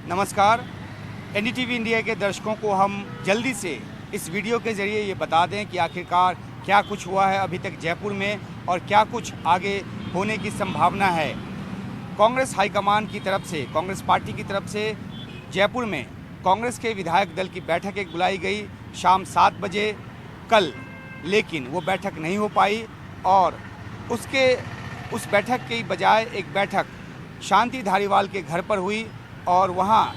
नमस्कार। NDTV India के दर्शकों को हम जल्दी से इस वीडियो के ज़रिए ये बता दें कि आखिरकार क्या कुछ हुआ है अभी तक जयपुर में और क्या कुछ आगे होने की संभावना है। कांग्रेस हाईकमान की तरफ से, कांग्रेस पार्टी की तरफ से जयपुर में कांग्रेस के विधायक दल की बैठक एक बुलाई गई शाम 7 बजे कल, लेकिन वो बैठक नहीं हो पाई और उस बैठक की बजाय एक बैठक शांति धारीवाल के घर पर हुई और वहाँ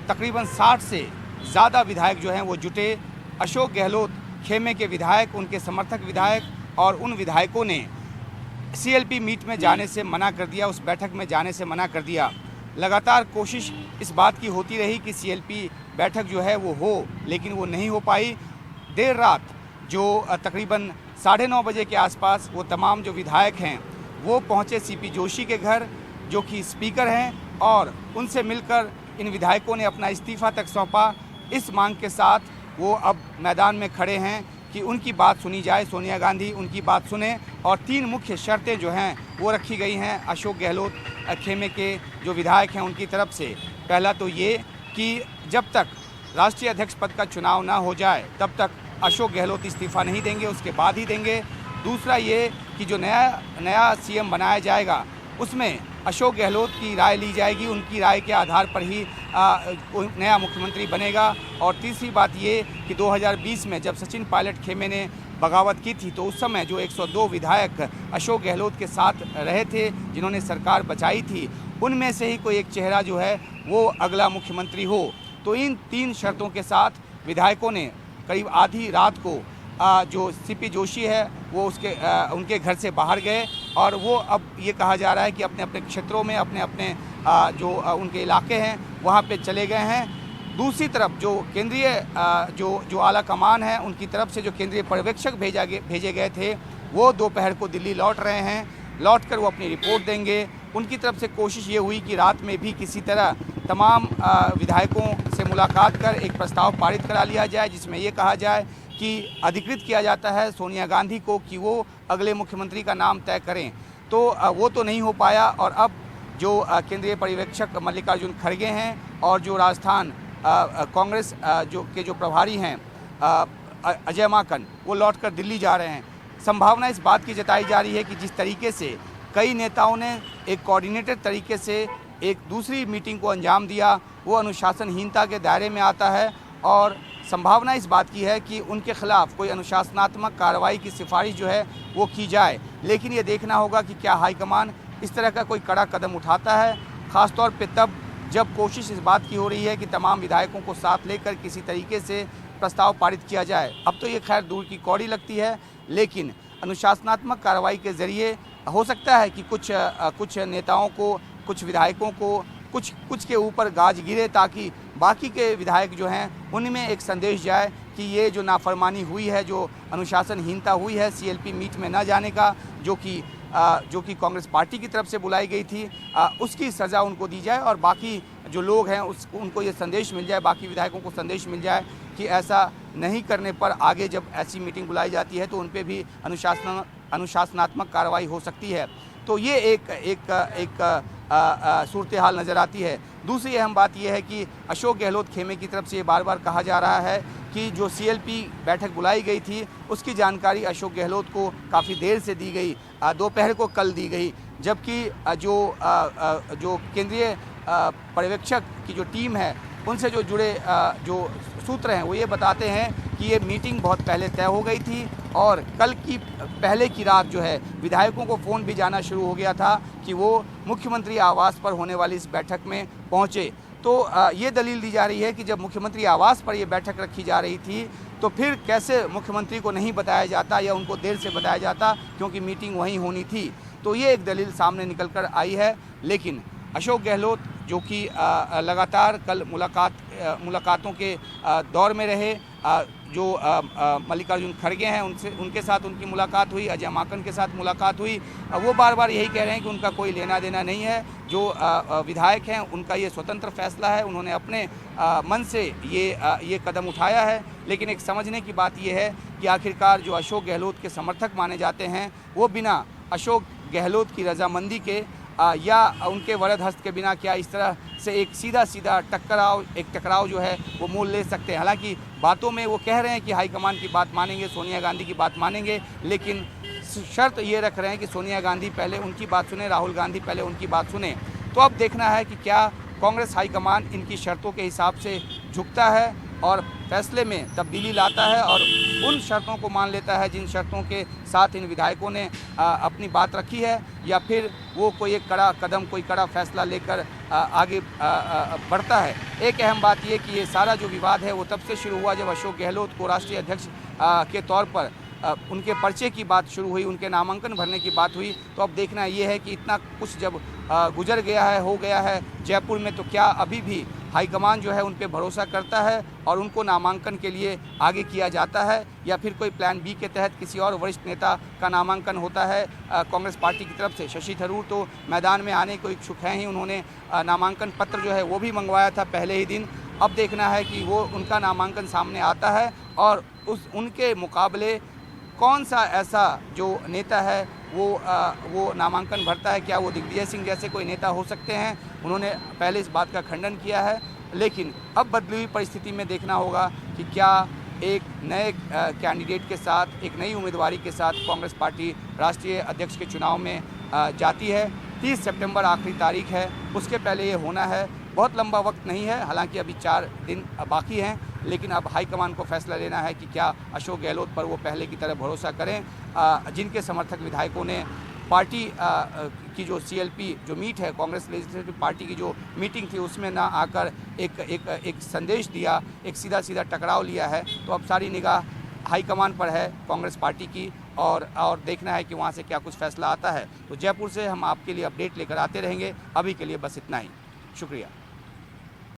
तकरीबन 60 से ज़्यादा विधायक जो हैं वो जुटे। अशोक गहलोत खेमे के विधायक, उनके समर्थक विधायक और उन विधायकों ने सीएलपी मीट में जाने से मना कर दिया, उस बैठक में जाने से मना कर दिया। लगातार कोशिश इस बात की होती रही कि सीएलपी बैठक जो है वो हो, लेकिन वो नहीं हो पाई। देर रात जो तकरीबन 9:30 बजे के आसपास वो तमाम जो विधायक हैं वो पहुँचे सीपी जोशी के घर, जो कि स्पीकर हैं, और उनसे मिलकर इन विधायकों ने अपना इस्तीफ़ा तक सौंपा। इस मांग के साथ वो अब मैदान में खड़े हैं कि उनकी बात सुनी जाए, सोनिया गांधी उनकी बात सुने। और 3 मुख्य शर्तें जो हैं वो रखी गई हैं अशोक गहलोत खेमे के जो विधायक हैं उनकी तरफ से। पहला तो ये कि जब तक राष्ट्रीय अध्यक्ष पद का चुनाव ना हो जाए तब तक अशोक गहलोत इस्तीफ़ा नहीं देंगे, उसके बाद ही देंगे। दूसरा ये कि जो नया सीएम बनाया जाएगा उसमें अशोक गहलोत की राय ली जाएगी, उनकी राय के आधार पर ही नया मुख्यमंत्री बनेगा। और तीसरी बात ये कि 2020 में जब सचिन पायलट खेमे ने बगावत की थी तो उस समय जो 102 विधायक अशोक गहलोत के साथ रहे थे, जिन्होंने सरकार बचाई थी, उनमें से ही कोई एक चेहरा जो है वो अगला मुख्यमंत्री हो। तो इन 3 शर्तों के साथ विधायकों ने करीब आधी रात को जो सीपी जोशी है वो उनके घर से बाहर गए और वो अब ये कहा जा रहा है कि अपने अपने क्षेत्रों में अपने जो उनके इलाके हैं वहाँ पे चले गए हैं। दूसरी तरफ जो केंद्रीय जो आला कमान है उनकी तरफ से जो केंद्रीय पर्यवेक्षक भेजे गए थे वो दोपहर को दिल्ली लौट रहे हैं, लौटकर वो अपनी रिपोर्ट देंगे। उनकी तरफ से कोशिश ये हुई कि रात में भी किसी तरह तमाम विधायकों से मुलाकात कर एक प्रस्ताव पारित करा लिया जाए, जिसमें ये कहा जाए कि अधिकृत किया जाता है सोनिया गांधी को कि वो अगले मुख्यमंत्री का नाम तय करें। तो वो तो नहीं हो पाया और अब जो केंद्रीय पर्यवेक्षक मल्लिकार्जुन खड़गे हैं और जो राजस्थान कांग्रेस जो प्रभारी हैं अजय माकन, वो लौटकर दिल्ली जा रहे हैं। संभावना इस बात की जताई जा रही है कि जिस तरीके से कई नेताओं ने एक कोऑर्डिनेटेड तरीके से एक दूसरी मीटिंग को अंजाम दिया, वो अनुशासनहीनता के दायरे में आता है और संभावना इस बात की है कि उनके खिलाफ कोई अनुशासनात्मक कार्रवाई की सिफारिश जो है वो की जाए। लेकिन ये देखना होगा कि क्या हाईकमान इस तरह का कोई कड़ा कदम उठाता है, ख़ासतौर पे तब जब कोशिश इस बात की हो रही है कि तमाम विधायकों को साथ लेकर किसी तरीके से प्रस्ताव पारित किया जाए। अब तो ये खैर दूर की कौड़ी लगती है, लेकिन अनुशासनात्मक कार्रवाई के ज़रिए हो सकता है कि कुछ नेताओं को, कुछ विधायकों को कुछ के ऊपर गाज गिरे, ताकि बाकी के विधायक जो हैं उनमें एक संदेश जाए कि ये जो नाफरमानी हुई है, जो अनुशासनहीनता हुई है सीएलपी मीट में न जाने का, जो कि कांग्रेस पार्टी की तरफ से बुलाई गई थी, उसकी सज़ा उनको दी जाए और बाकी जो लोग हैं उनको ये संदेश मिल जाए, बाकी विधायकों को संदेश मिल जाए कि ऐसा नहीं करने पर आगे जब ऐसी मीटिंग बुलाई जाती है तो उन पर भी अनुशासनात्मक कार्रवाई हो सकती है। तो ये एक सूरत हाल नज़र आती है। दूसरी अहम बात यह है कि अशोक गहलोत खेमे की तरफ से बार बार कहा जा रहा है कि जो सीएलपी बैठक बुलाई गई थी उसकी जानकारी अशोक गहलोत को काफ़ी देर से दी गई, दोपहर को कल दी गई, जबकि जो केंद्रीय पर्यवेक्षक की जो टीम है उनसे जो जुड़े जो सूत्र हैं वो ये बताते हैं कि ये मीटिंग बहुत पहले तय हो गई थी और कल की पहले की रात जो है विधायकों को फ़ोन भी जाना शुरू हो गया था कि वो मुख्यमंत्री आवास पर होने वाली इस बैठक में पहुंचे। तो ये दलील दी जा रही है कि जब मुख्यमंत्री आवास पर ये बैठक रखी जा रही थी तो फिर कैसे मुख्यमंत्री को नहीं बताया जाता या उनको देर से बताया जाता, क्योंकि मीटिंग वहीं होनी थी। तो ये एक दलील सामने निकल कर आई है। लेकिन अशोक गहलोत जो कि लगातार कल मुलाकातों के दौर में रहे, जो मल्लिकार्जुन खड़गे हैं उनके साथ उनकी मुलाकात हुई, अजय माकन के साथ मुलाकात हुई, वो बार बार यही कह रहे हैं कि उनका कोई लेना देना नहीं है, जो विधायक हैं उनका ये स्वतंत्र फैसला है, उन्होंने अपने मन से ये कदम उठाया है। लेकिन एक समझने की बात ये है कि आखिरकार जो अशोक गहलोत के समर्थक माने जाते हैं वो बिना अशोक गहलोत की रजामंदी के या उनके वरद हस्त के बिना क्या इस तरह से एक सीधा टकराव जो है वो मोल ले सकते हैं। हालांकि बातों में वो कह रहे हैं कि हाईकमान की बात मानेंगे, सोनिया गांधी की बात मानेंगे, लेकिन शर्त ये रख रहे हैं कि सोनिया गांधी पहले उनकी बात सुने, राहुल गांधी पहले उनकी बात सुने। तो अब देखना है कि क्या कांग्रेस हाईकमान इनकी शर्तों के हिसाब से झुकता है और फैसले में तब्दीली लाता है और उन शर्तों को मान लेता है जिन शर्तों के साथ इन विधायकों ने अपनी बात रखी है, या फिर वो कोई एक कड़ा कदम, कोई कड़ा फैसला लेकर आगे बढ़ता है। एक अहम बात ये कि ये सारा जो विवाद है वो तब से शुरू हुआ जब अशोक गहलोत को राष्ट्रीय अध्यक्ष के तौर पर उनके पर्चे की बात शुरू हुई, उनके नामांकन भरने की बात हुई। तो अब देखना ये है कि इतना कुछ जब गुजर गया है, हो गया है जयपुर में, तो क्या अभी भी हाईकमान जो है उन पर भरोसा करता है और उनको नामांकन के लिए आगे किया जाता है, या फिर कोई प्लान बी के तहत किसी और वरिष्ठ नेता का नामांकन होता है कांग्रेस पार्टी की तरफ से। शशि थरूर तो मैदान में आने को इच्छुक हैं ही, उन्होंने नामांकन पत्र जो है वो भी मंगवाया था पहले ही दिन। अब देखना है कि वो उनका नामांकन सामने आता है और उनके मुकाबले कौन सा ऐसा जो नेता है वो नामांकन भरता है। क्या वो दिग्विजय सिंह जैसे कोई नेता हो सकते हैं? उन्होंने पहले इस बात का खंडन किया है, लेकिन अब बदली हुई परिस्थिति में देखना होगा कि क्या एक नए कैंडिडेट के साथ, एक नई उम्मीदवारी के साथ कांग्रेस पार्टी राष्ट्रीय अध्यक्ष के चुनाव में जाती है। 30 सितंबर आखिरी तारीख है, उसके पहले ये होना है। बहुत लंबा वक्त नहीं है, हालांकि अभी 4 दिन बाकी हैं, लेकिन अब हाईकमान को फैसला लेना है कि क्या अशोक गहलोत पर वो पहले की तरह भरोसा करें। जिनके समर्थक विधायकों ने पार्टी की जो CLP जो मीट है, कांग्रेस लेजिस्लेटिव पार्टी की जो मीटिंग थी, उसमें ना आकर एक संदेश दिया, एक सीधा टकराव लिया है। तो अब सारी निगाह हाईकमान पर है कांग्रेस पार्टी की, और देखना है कि वहाँ से क्या कुछ फैसला आता है। तो जयपुर से हम आपके लिए अपडेट लेकर आते रहेंगे। अभी के लिए बस इतना ही, शुक्रिया।